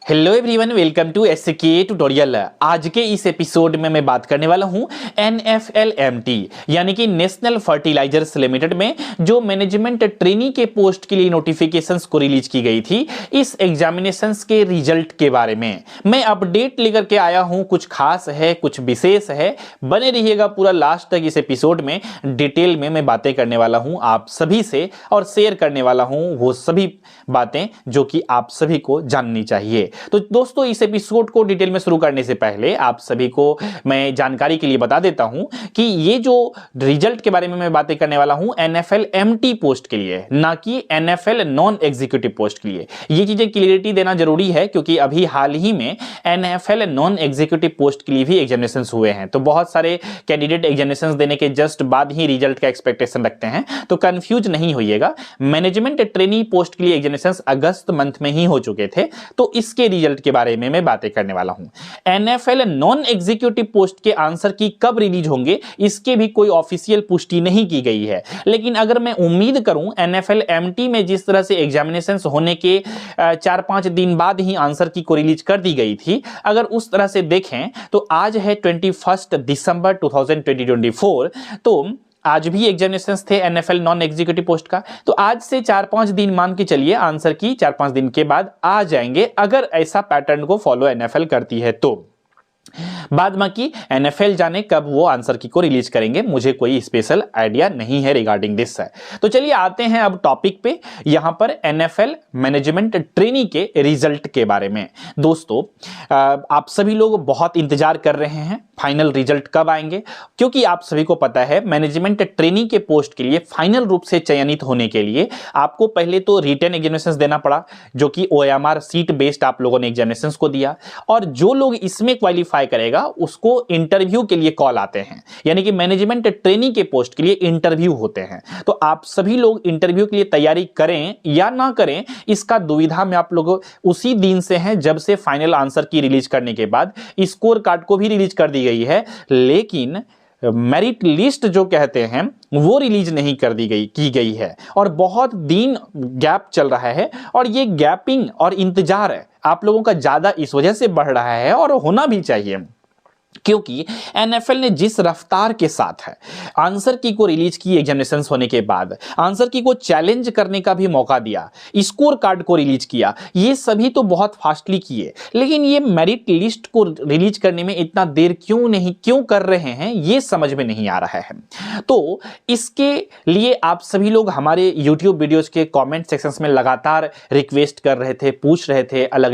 Hello everyone, welcome to SK tutorial. आज के इस एपिसोड में मैं बात करने वाला हूं NFLMT यानी कि नेशनल फर्टिलाइजर्स लिमिटेड में जो मैनेजमेंट ट्रेनी के पोस्ट के लिए नोटिफिकेशंस को रिलीज की गई थी, इस एग्जामिनेशंस के रिजल्ट के बारे में मैं अपडेट लेकर के आया हूं। कुछ खास है, कुछ विशेष है, बने रहिएगा पूरा लास्ट तक। इस एपिसोड में डिटेल में मैं बातें करने वाला हूं आप सभी से और शेयर करने वाला हूं वो सभी बातें जो कि आप सभी को जाननी चाहिए। तो दोस्तों, इस एपिसोड को डिटेल में शुरू करने से पहले आप सभी को मैं जानकारी के लिए बता देता हूं कि ये जो रिजल्ट के बारे में मैं बातें करने वाला हूं NFLMT पोस्ट के लिए, ना कि NFL नॉन एग्जीक्यूटिव पोस्ट के लिए। ये चीजें क्लियरिटी देना जरूरी है क्योंकि अभी हाल ही में NFL नॉन एग्जीक्यूटिव पोस्ट के लिए भी एग्जामिनेशन हुए हैं। तो बहुत सारे कैंडिडेट एग्जामिनेशन देने के जस्ट बाद ही रिजल्ट का एक्सपेक्टेशन रखते हैं, तो कंफ्यूज नहीं होइएगा। मैनेजमेंट ट्रेनी पोस्ट के लिए एग्जामिनेशन अगस्त मंथ में ही हो चुके थे, तो इसके रिजल्ट के बारे में मैं बातें करने वाला हूं। NFL नॉन एग्जीक्यूटिव पोस्ट के आंसर की कब रिलीज होंगे, इसके भी कोई ऑफिशियल पुष्टि नहीं की गई है। लेकिन अगर मैं उम्मीद करूं NFLMT में जिस तरह से एग्जामिनेशन होने के 4-5 दिन बाद ही आंसर की को रिलीज कर दी गई थी, अगर उस तरह से देखें तो आज है 21 दिसंबर 2024, तो आज भी एग्जामिनेशन थे NFL नॉन एग्जीक्यूटिव पोस्ट का। तो आज से 4-5 दिन मान के चलिए, आंसर की 4-5 दिन के बाद आ जाएंगे, अगर ऐसा पैटर्न को फॉलो NFL करती है तो। बाद बाकी NFL जाने कब वो आंसर की को रिलीज करेंगे, मुझे कोई स्पेशल आइडिया नहीं है रिगार्डिंग दिस है। तो चलिए आते हैं अब टॉपिक पे। यहां पर NFL मैनेजमेंट ट्रेनी के रिजल्ट के बारे में। दोस्तों, आप सभी लोग बहुत इंतजार कर रहे हैं फाइनल रिजल्ट कब आएंगे, क्योंकि आप सभी को पता है मैनेजमेंट ट्रेनी के पोस्ट के लिए फाइनल रूप से चयनित होने के लिए आपको पहले तो रिटन एग्जामिनेशंस देना पड़ा, जो कि OMR सीट बेस्ड आप लोगों ने एग्जामिनेशंस को दिया। और जो लोग इसमें क्वालिफाई करेगा उसको इंटरव्यू के लिए कॉल आते हैं, यानी कि मैनेजमेंट ट्रेनी के पोस्ट के लिए इंटरव्यू होते हैं। तो आप सभी लोग इंटरव्यू के लिए तैयारी करें या ना करें, इसका दुविधा में आप लोग उसी दिन से हैं जब से फाइनल आंसर की रिलीज करने के बाद स्कोर कार्ड को भी रिलीज कर दी गई है, लेकिन मेरिट लिस्ट जो कहते हैं वो रिलीज नहीं कर दी गई है और बहुत दिन गैप चल रहा है। और ये गैपिंग और इंतजार है आप लोगों का ज्यादा इस वजह से बढ़ रहा है, और होना भी चाहिए, क्योंकि NFL ने जिस रफ्तार के साथ है आंसर की को रिलीज की एग्जामिनेशंस होने के बाद, आंसर की को चैलेंज करने का भी मौका दिया, स्कोर कार्ड को रिलीज किया, ये सभी तो बहुत फास्टली किए, लेकिन ये मेरिट लिस्ट को रिलीज करने में इतना देर क्यों कर रहे हैं, ये समझ में नहीं आ रहा है। तो इसके लिए आप सभी लोग हमारे YouTube वीडियोस के कमेंट सेक्शंस में लगातार रिक्वेस्ट कर रहे थे, पूछ रहे थे अलग